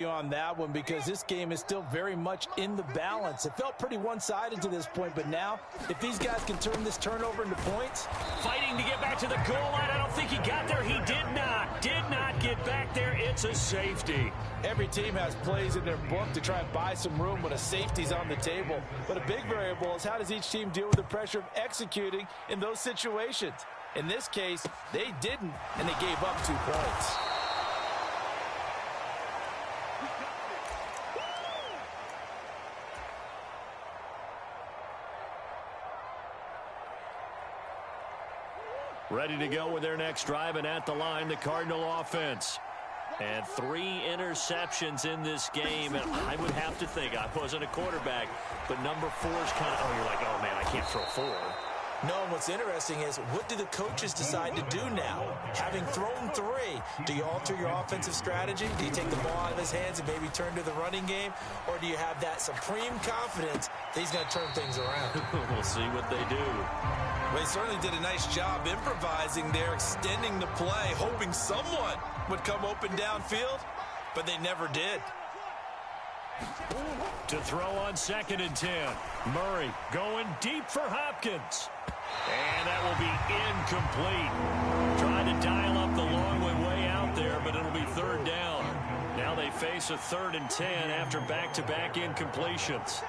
On that one, because this game is still very much in the balance. It felt pretty one-sided to this point, but now if these guys can turn this turnover into points. Fighting to get back to the goal line. I don't think he got there. He did not get back there. It's a safety. Every team has plays in their book to try and buy some room when a safety's on the table, but a big variable is how does each team deal with the pressure of executing in those situations. In this case, they didn't, and they gave up 2 points. Ready to go with their next drive, and at the line, the Cardinal offense. And 3 interceptions in this game, and I would have to think, I wasn't a quarterback, but number 4 is kind of, you're like, oh man, I can't throw 4. No, what's interesting is what do the coaches decide to do now? Having thrown 3, do you alter your offensive strategy? Do you take the ball out of his hands and maybe turn to the running game? Or do you have that supreme confidence that he's going to turn things around? We'll see what they do. Well, they certainly did a nice job improvising there, extending the play, hoping someone would come open downfield, but they never did. To throw on 2nd and 10. Murray going deep for Hopkins. And that will be incomplete. Trying to dial up the long way out there, but it'll be 3rd down. Now they face a 3rd and 10 after back-to-back incompletions.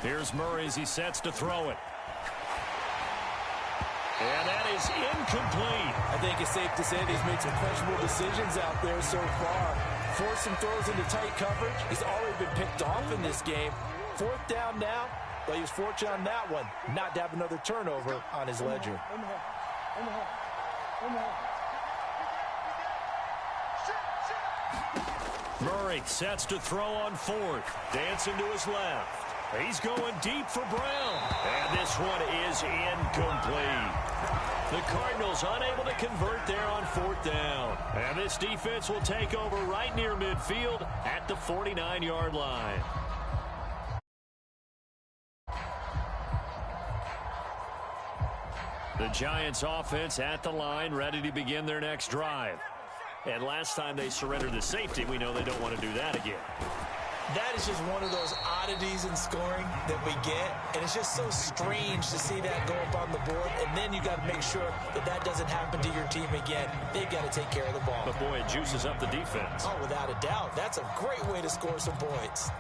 Here's Murray as he sets to throw it. And that is incomplete. I think it's safe to say that he's made some questionable decisions out there so far. Forcing throws into tight coverage. He's already been picked off in this game. 4th down now. But he was fortunate on that one not to have another turnover on his ledger. Murray sets to throw on 4th. Dancing to his left. He's going deep for Brown. And this one is incomplete. The Cardinals unable to convert there on 4th down. And this defense will take over right near midfield at the 49-yard line. The Giants offense at the line, ready to begin their next drive. And last time they surrendered the safety, we know they don't want to do that again. That is just one of those oddities in scoring that we get, and it's just so strange to see that go up on the board, and then you got to make sure that that doesn't happen to your team again. They've got to take care of the ball. But boy, it juices up the defense. Oh, without a doubt. That's a great way to score some points.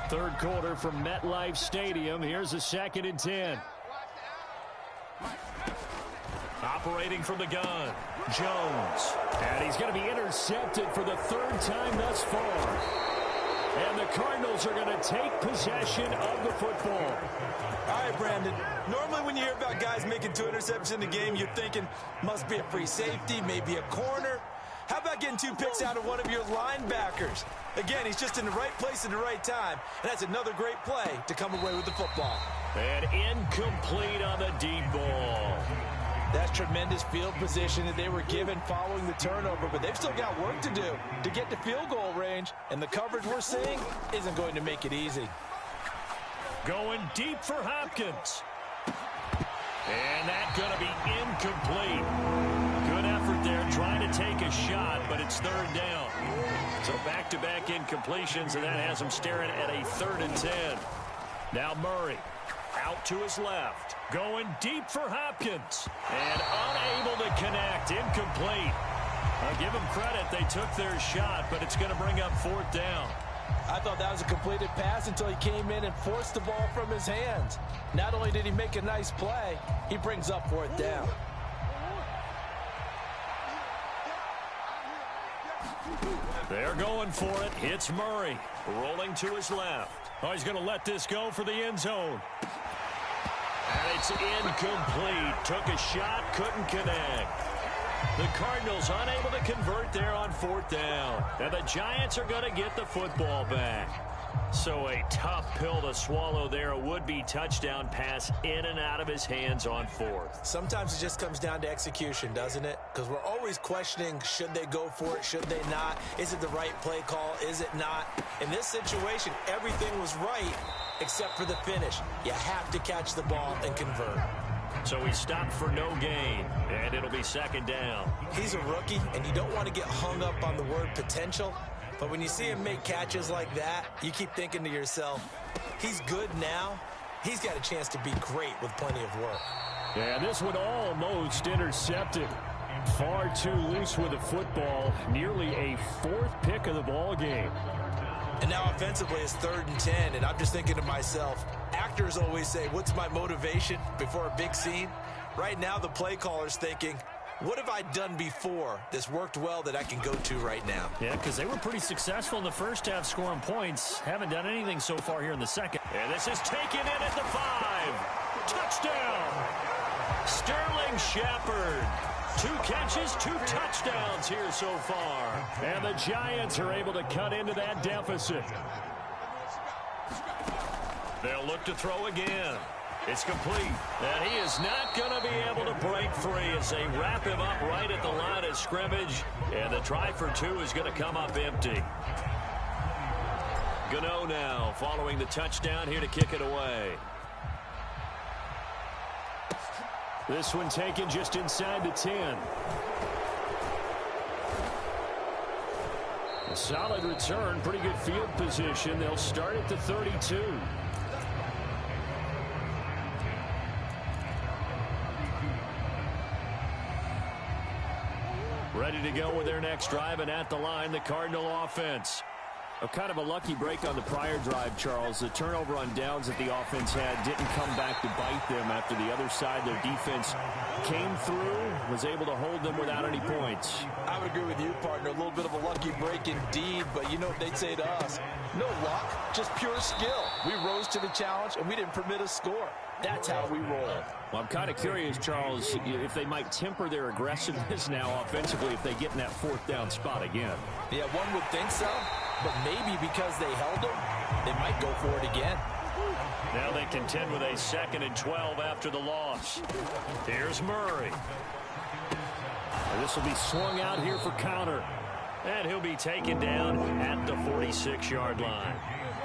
3rd quarter from MetLife Stadium. Here's a 2nd and 10. Operating from the gun, Jones. And he's going to be intercepted for the 3rd time thus far. And the Cardinals are going to take possession of the football. All right, Brandon. Normally when you hear about guys making 2 interceptions in the game, you're thinking must be a free safety, maybe a corner. How about getting 2 picks out of one of your linebackers? Again, he's just in the right place at the right time. And that's another great play to come away with the football. And incomplete on the deep ball. That's tremendous field position that they were given following the turnover, but they've still got work to do to get to field goal range, and the coverage we're seeing isn't going to make it easy. Going deep for Hopkins. And that's going to be incomplete. Good effort there trying to take a shot, but it's 3rd down. So back-to-back incompletions, and that has them staring at a 3rd and 10. Now Murray. Out to his left. Going deep for Hopkins. And unable to connect. Incomplete. I'll give them credit. They took their shot, but it's going to bring up 4th down. I thought that was a completed pass until he came in and forced the ball from his hands. Not only did he make a nice play, he brings up 4th down. They're going for it. It's Murray. Rolling to his left. Oh, he's going to let this go for the end zone. And it's incomplete. Took a shot, couldn't connect. The Cardinals unable to convert there on 4th down. And the Giants are going to get the football back. So a tough pill to swallow there. A would-be touchdown pass in and out of his hands on 4th. Sometimes it just comes down to execution, doesn't it? Because we're always questioning, should they go for it, should they not? Is it the right play call, is it not? In this situation, everything was right except for the finish. You have to catch the ball and convert. So he stopped for no gain, and it'll be second down. He's a rookie, and you don't want to get hung up on the word potential. But when you see him make catches like that, you keep thinking to yourself, he's good now. He's got a chance to be great with plenty of work. Yeah, this one almost intercepted. Far too loose with the football. Nearly a fourth pick of the ball game. And now offensively it's 3rd and 10, and I'm just thinking to myself, actors always say, what's my motivation before a big scene? Right now the play caller's thinking, what have I done before that's worked well that I can go to right now? Yeah, because they were pretty successful in the first half scoring points. Haven't done anything so far here in the second. And this is taken in at the 5. Touchdown! Sterling Shepard. 2 catches, 2 touchdowns here so far. And the Giants are able to cut into that deficit. They'll look to throw again. It's complete. And he is not going to be able to break free as they wrap him up right at the line of scrimmage. And the try for 2 is going to come up empty. Gano now following the touchdown here to kick it away. This one taken just inside the 10. A solid return, pretty good field position. They'll start at the 32. Ready to go with their next drive, and at the line, the Cardinal offense. Kind of a lucky break on the prior drive, Charles. The turnover on downs that the offense had didn't come back to bite them after the other side. Their defense came through, was able to hold them without any points. I would agree with you, partner. A little bit of a lucky break indeed, but you know what they'd say to us? No luck, just pure skill. We rose to the challenge, and we didn't permit a score. That's how we roll. Well, I'm kind of curious, Charles, if they might temper their aggressiveness now offensively if they get in that 4th down spot again. Yeah, one would think so, but maybe because they held them, they might go for it again. Now they contend with a 2nd and 12 after the loss. Here's Murray. And this will be swung out here for counter. And he'll be taken down at the 46-yard line.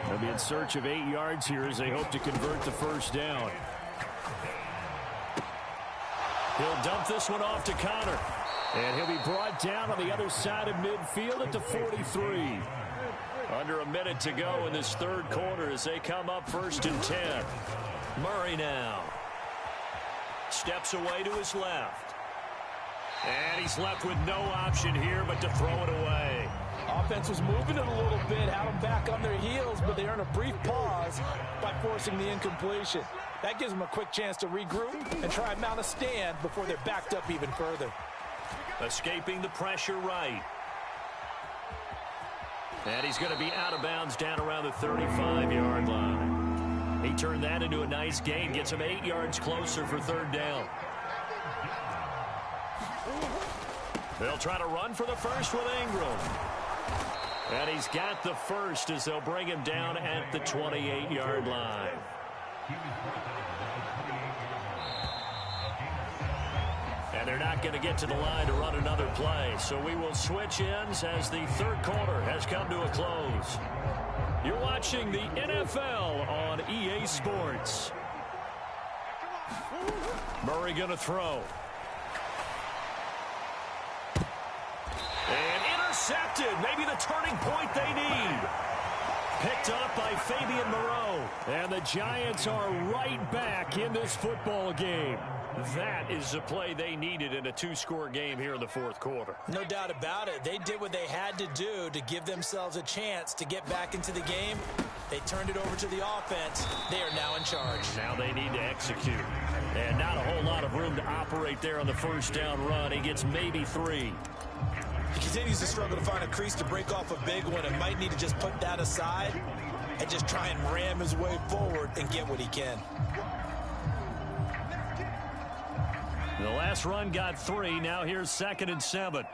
They'll be in search of 8 yards here as they hope to convert the 1st down. He'll dump this one off to Connor. And he'll be brought down on the other side of midfield at the 43. Under a minute to go in this 3rd quarter as they come up 1st and 10. Murray now. Steps away to his left. And he's left with no option here but to throw it away. Offense was moving it a little bit, had them back on their heels, but they earn a brief pause by forcing the incompletion. That gives them a quick chance to regroup and try and mount a stand before they're backed up even further. Escaping the pressure right. And he's going to be out of bounds down around the 35-yard line. He turned that into a nice gain, gets him 8 yards closer for 3rd down. They'll try to run for the first with Ingram. And he's got the first as they'll bring him down at the 28-yard line. And they're not going to get to the line to run another play. So we will switch ends as the 3rd quarter has come to a close. You're watching the NFL on EA Sports. Murray going to throw. And intercepted. Maybe the turning point they need. Picked up by Fabian Moreau. And the Giants are right back in this football game. That is the play they needed in a 2-score game here in the 4th quarter. No doubt about it. They did what they had to do to give themselves a chance to get back into the game. They turned it over to the offense. They are now in charge. Now they need to execute. And not a whole lot of room to operate there on the 1st down run. He gets maybe 3. He continues to struggle to find a crease to break off a big one and might need to just put that aside and just try and ram his way forward and get what he can. The last run got 3. Now here's 2nd and 7.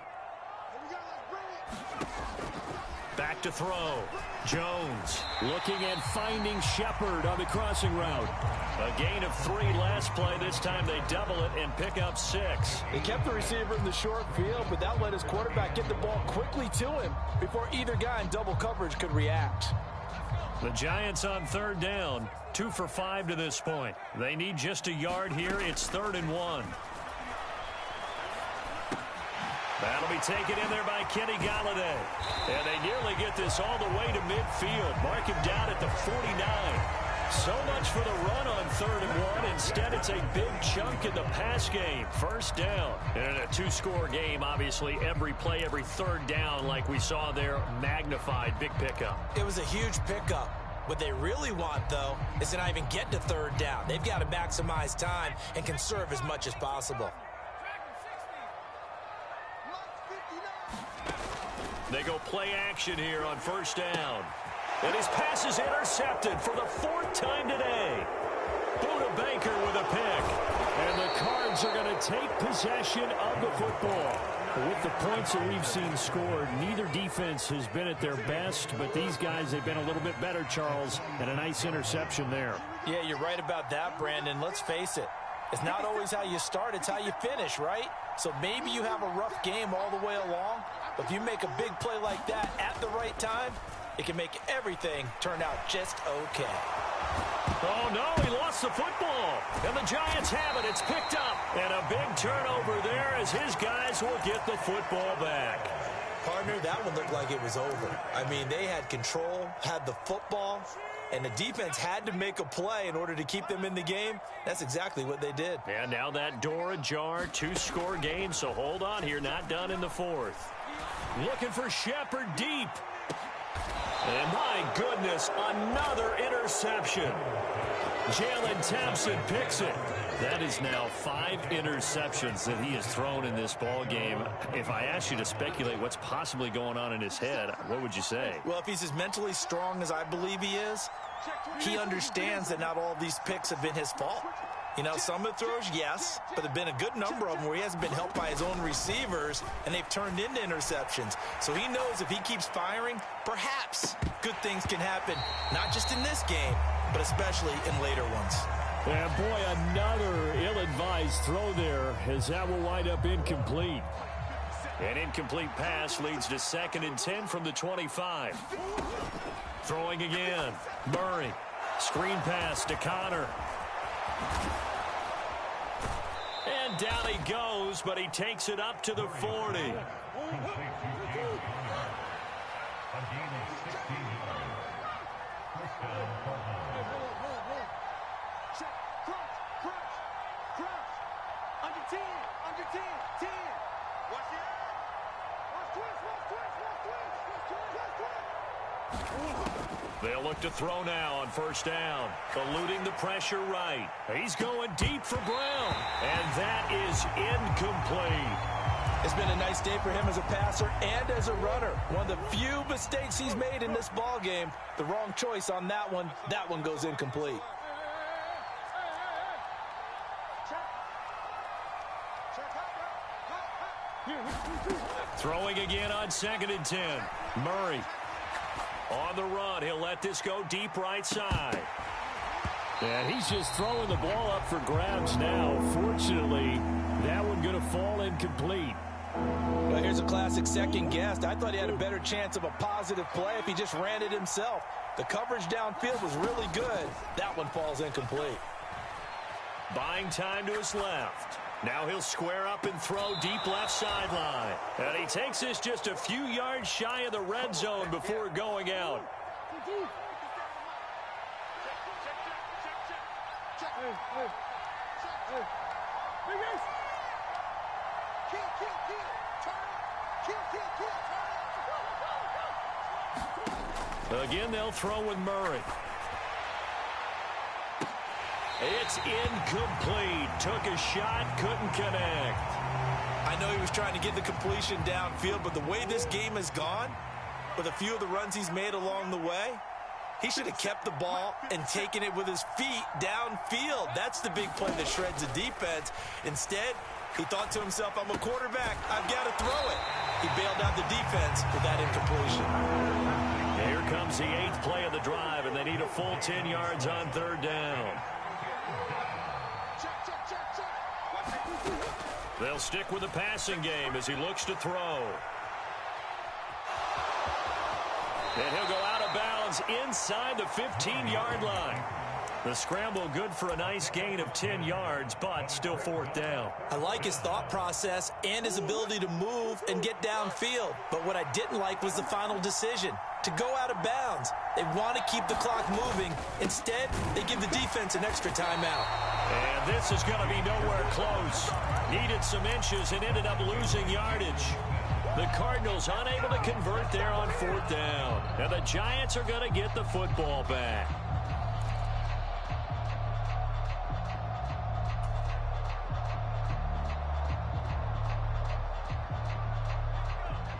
Back to throw. Jones looking and finding Shepard on the crossing route. A gain of 3 last play. This time they double it and pick up 6. They kept the receiver in the short field, but that let his quarterback get the ball quickly to him before either guy in double coverage could react. The Giants on third down, 2 for 5 to this point. They need just a yard here. It's 3rd and 1. That'll be taken in there by Kenny Golladay. And they nearly get this all the way to midfield. Mark him down at the 49. So much for the run on 3rd and 1. Instead, it's a big chunk in the pass game. First down. And in a 2-score game, obviously, every play, every 3rd down, like we saw there, magnified. Big pickup. It was a huge pickup. What they really want, though, is to not even get to 3rd down. They've got to maximize time and conserve as much as possible. They go play action here on 1st down. And his pass is intercepted for the 4th time today. Buda Baker with a pick. And the Cards are going to take possession of the football. With the points that we've seen scored, neither defense has been at their best, but these guys, they've been a little bit better, Charles, and a nice interception there. Yeah, you're right about that, Brandon. Let's face it. It's not always how you start, it's how you finish, right? So maybe you have a rough game all the way along, but if you make a big play like that at the right time, it can make everything turn out just okay. Oh, no, he lost the football. And the Giants have it. It's picked up. And a big turnover there as his guys will get the football back. Partner, that one looked like it was over. I mean, they had control, had the football, and the defense had to make a play in order to keep them in the game. That's exactly what they did. And now that door ajar, 2-score game, so hold on here, not done in the 4th. Looking for Shepard deep. And my goodness, another interception. Jalen Thompson picks it. That is now 5 interceptions that he has thrown in this ball game. If I asked you to speculate what's possibly going on in his head, what would you say? Well, if he's as mentally strong as I believe he is, he understands that not all of these picks have been his fault. You know, some of the throws, yes, but there have been a good number of them where he hasn't been helped by his own receivers, and they've turned into interceptions. So he knows if he keeps firing, perhaps good things can happen, not just in this game, but especially in later ones. And boy, another ill-advised throw there, as that will wind up incomplete. An incomplete pass leads to 2nd and 10 from the 25. Throwing again, Murray. Screen pass to Connor. And down he goes, but he takes it up to the 40. They'll look to throw now on 1st down. Eluding the pressure right. He's going deep for Brown. And that is incomplete. It's been a nice day for him as a passer and as a runner. One of the few mistakes he's made in this ball game. The wrong choice on that one. That one goes incomplete. Throwing again on 2nd and 10. Murray. On the run, he'll let this go deep right side. And he's just throwing the ball up for grabs now. Fortunately, that one going to fall incomplete. Well, here's a classic second guess. I thought he had a better chance of a positive play if he just ran it himself. The coverage downfield was really good. That one falls incomplete. Buying time to his left. Now he'll square up and throw deep left sideline. And he takes this just a few yards shy of the red zone before going out. Again, they'll throw with Murray. It's incomplete. Took a shot, couldn't connect. I know he was trying to get the completion downfield, but the way this game has gone, with a few of the runs he's made along the way, he should have kept the ball and taken it with his feet downfield. That's the big play that shreds the defense. Instead, he thought to himself, I'm a quarterback. I've got to throw it. He bailed out the defense with that incompletion. Here comes the 8th play of the drive, and they need a full 10 yards on 3rd down. They'll stick with the passing game as he looks to throw. And he'll go out of bounds downs inside the 15-yard line. The scramble good for a nice gain of 10 yards, but still fourth down. I like his thought process and his ability to move and get downfield. But what I didn't like was the final decision, to go out of bounds. They want to keep the clock moving. Instead, they give the defense an extra timeout. And this is going to be nowhere close. Needed some inches and ended up losing yardage. The Cardinals unable to convert there on fourth down. And the Giants are going to get the football back.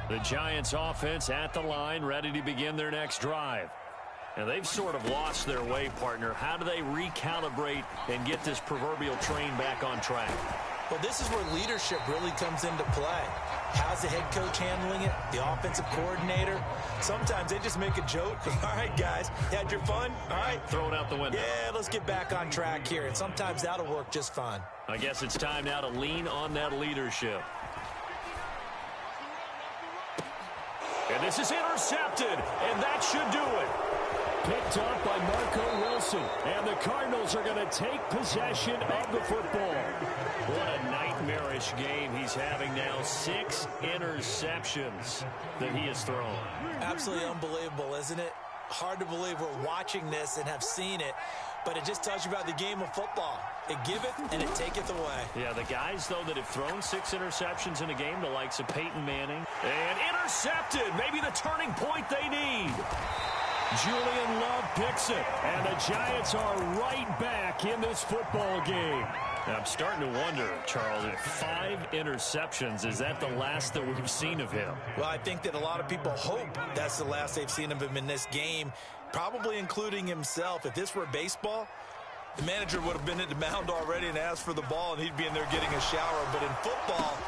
The Giants offense at the line, ready to begin their next drive. And they've sort of lost their way, partner. How do they recalibrate and get this proverbial train back on track? Well, this is where leadership really comes into play. How's the head coach handling it? The offensive coordinator? Sometimes they just make a joke. All right, guys, had your fun? All right. Throw it out the window. Yeah, let's get back on track here. And sometimes that'll work just fine. I guess it's time now to lean on that leadership. And this is intercepted, and that should do it. Picked up by Marco Wilson, and the Cardinals are going to take possession of the football. What a nightmarish game he's having now. 6 interceptions that he has thrown. Absolutely unbelievable, isn't it? Hard to believe we're watching this and have seen it, but it just tells you about the game of football. It giveth and it taketh away. Yeah, the guys, though, that have thrown 6 interceptions in a game, the likes of Peyton Manning. And intercepted, maybe the turning point they need. Julian Love picks it, and the Giants are right back in this football game. Now, I'm starting to wonder, Charles, if 5 interceptions, is that the last that we've seen of him? Well, I think that a lot of people hope that's the last they've seen of him in this game, probably including himself. If this were baseball, the manager would have been at the mound already and asked for the ball, and he'd be in there getting a shower. But in football,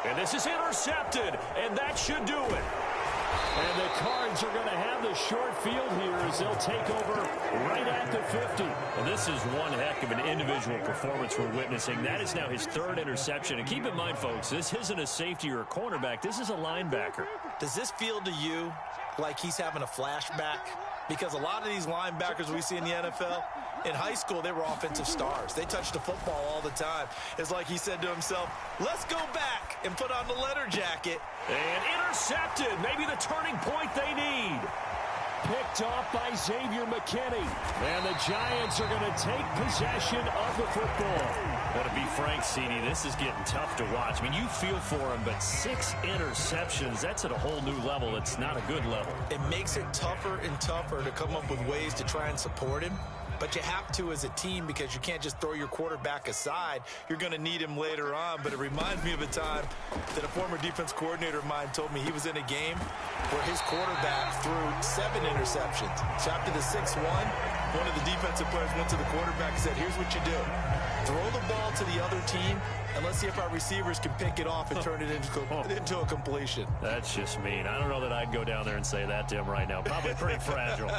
and this is intercepted, and that should do it. And the Cards are going to have the short field here as they'll take over right at the 50. Well, this is one heck of an individual performance we're witnessing. That is now his 3rd interception. And keep in mind, folks, this isn't a safety or a cornerback. This is a linebacker. Does this feel to you like he's having a flashback? Because a lot of these linebackers we see in the NFL, in high school, they were offensive stars. They touched the football all the time. It's like he said to himself, let's go back and put on the letter jacket. And intercepted. Maybe the turning point they need. Picked off by Xavier McKinney. And the Giants are going to take possession of the football. Well, to be frank, CD, this is getting tough to watch. I mean, you feel for him, but 6 interceptions, that's at a whole new level. It's not a good level. It makes it tougher and tougher to come up with ways to try and support him. But you have to as a team because you can't just throw your quarterback aside. You're going to need him later on. But it reminds me of a time that a former defense coordinator of mine told me he was in a game where his quarterback threw 7 interceptions. So after the 6-1, one of the defensive players went to the quarterback and said, here's what you do. Throw the ball to the other team, and let's see if our receivers can pick it off and turn it into a completion. That's just mean. I don't know that I'd go down there and say that to him right now. Probably pretty fragile.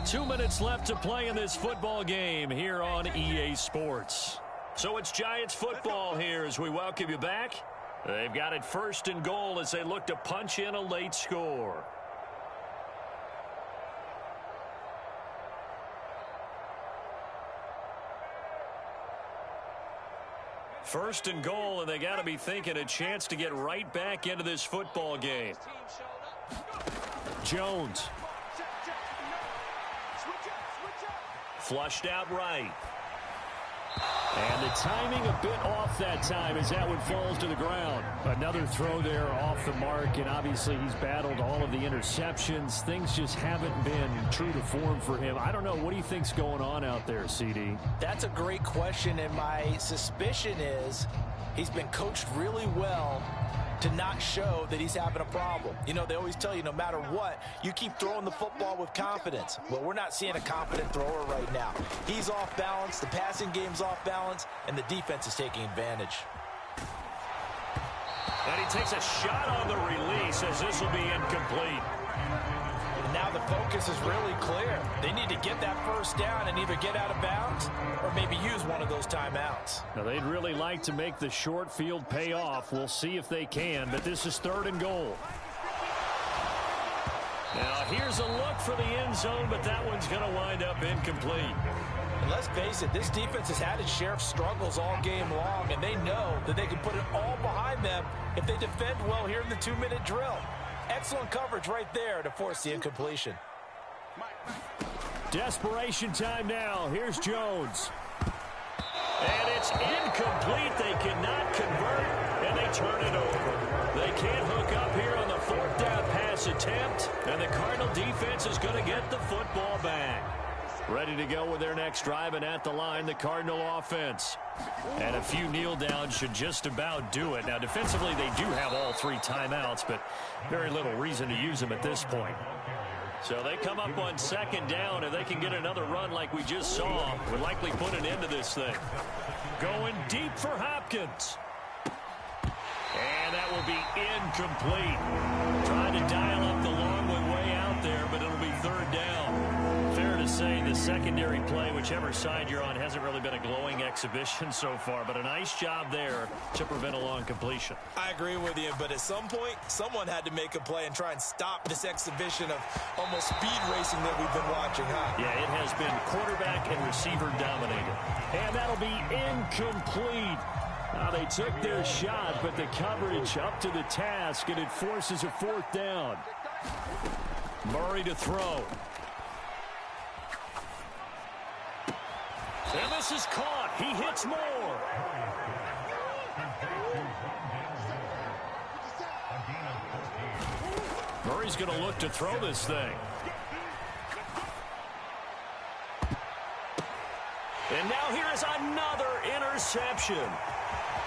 2 minutes left to play in this football game here on EA Sports. So it's Giants football here as we welcome you back. They've got it 1st and goal as they look to punch in a late score. First and goal, and they got to be thinking a chance to get right back into this football game. Jones. Flushed out right. And the timing a bit off that time as that one falls to the ground. Another throw there off the mark, and obviously he's battled all of the interceptions. Things just haven't been true to form for him. I don't know. What do you think's going on out there, CD? That's a great question, and my suspicion is he's been coached really well to not show that he's having a problem. You know, they always tell you no matter what, you keep throwing the football with confidence. Well, we're not seeing a confident thrower right now. He's off balance, the passing game's off balance, and the defense is taking advantage. And he takes a shot on the release as this will be incomplete. And now the focus is really clear. They need to get that first down and either get out of bounds or maybe use one of those timeouts. Now, they'd really like to make the short field pay off. We'll see if they can, but this is 3rd and goal. Now here's a look for the end zone, but that one's going to wind up incomplete. And let's face it, this defense has had its share of struggles all game long, and they know that they can put it all behind them if they defend well here in the 2-minute drill. Excellent coverage right there to force the incompletion. Desperation time now. Here's Jones. And it's incomplete. They cannot convert, and they turn it over. They can't hook up here on the 4th down pass attempt, and the Cardinal defense is going to get the football back. Ready to go with their next drive, and at the line, the Cardinal offense. And a few kneel downs should just about do it. Now, defensively, they do have all 3 timeouts, but very little reason to use them at this point. So they come up on 2nd down, and they can get another run like we just saw. Would likely put an end to this thing. Going deep for Hopkins. And that will be incomplete. Trying to dial up the long one way out there, but it'll be 3rd down. Fair to say the secondary play, whichever side you're on, hasn't really been a glowing exhibition so far, but a nice job there to prevent a long completion. I agree with you, but at some point, someone had to make a play and try and stop this exhibition of almost speed racing that we've been watching, huh? Yeah, it has been quarterback and receiver dominated. And that'll be incomplete. Now they took their shot, but the coverage up to the task, and it forces a 4th down. Murray to throw. And this is caught. He hits more. Murray's going to look to throw this thing. And now here is another interception.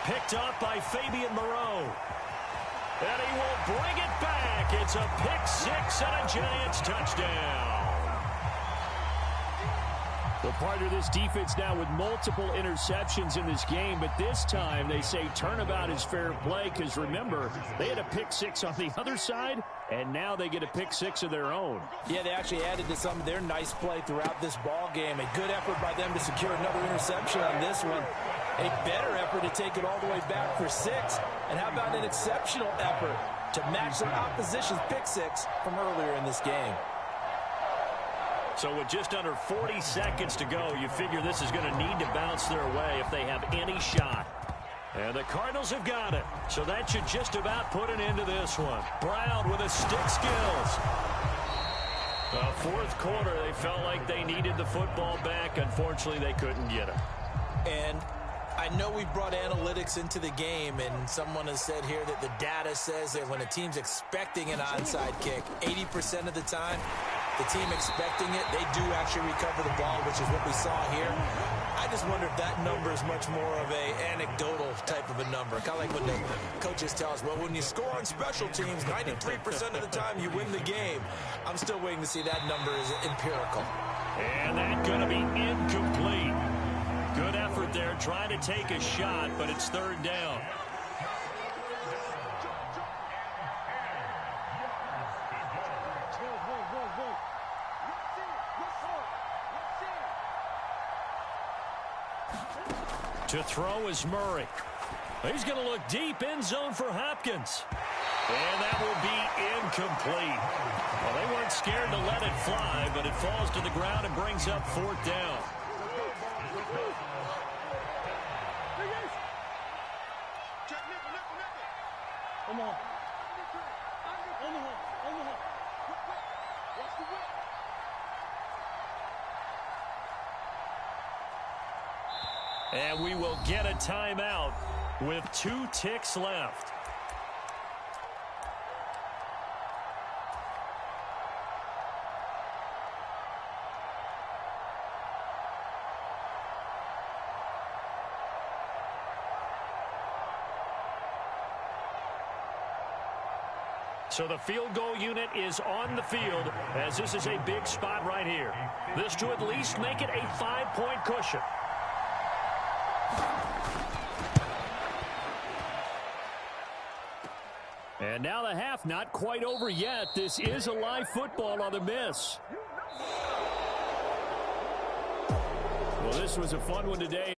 Picked up by Fabian Moreau. And he will bring it back. It's a pick 6 and a Giants touchdown. Well, part of this defense now with multiple interceptions in this game, but this time they say turnabout is fair play because, remember, they had a pick 6 on the other side, and now they get a pick 6 of their own. Yeah, they actually added to some of their nice play throughout this ball game. A good effort by them to secure another interception on this one. A better effort to take it all the way back for 6. And how about an exceptional effort to match the opposition's pick 6 from earlier in this game? So with just under 40 seconds to go, you figure this is going to need to bounce their way if they have any shot. And the Cardinals have got it. So that should just about put an end to this one. Brown with his stick skills. The 4th quarter, they felt like they needed the football back. Unfortunately, they couldn't get it. And I know we brought analytics into the game, and someone has said here that the data says that when a team's expecting an onside kick, 80% of the time, the team expecting it, they do actually recover the ball, which is what we saw here. I just wonder if that number is much more of a anecdotal type of a number. Kind of like when the coaches tell us, well, when you score on special teams, 93% of the time you win the game. I'm still waiting to see that number is empirical. And that's going to be incomplete. Good effort there, trying to take a shot, but it's 3rd down. To throw is Murray. He's going to look deep, end zone for Hopkins. And that will be incomplete. Well, they weren't scared to let it fly, but it falls to the ground and brings up 4th down. And we will get a timeout with 2 ticks left. So the field goal unit is on the field as this is a big spot right here. This to at least make it a 5-point cushion. And now the half not quite over yet. This is a live football on the miss. Well, this was a fun one today.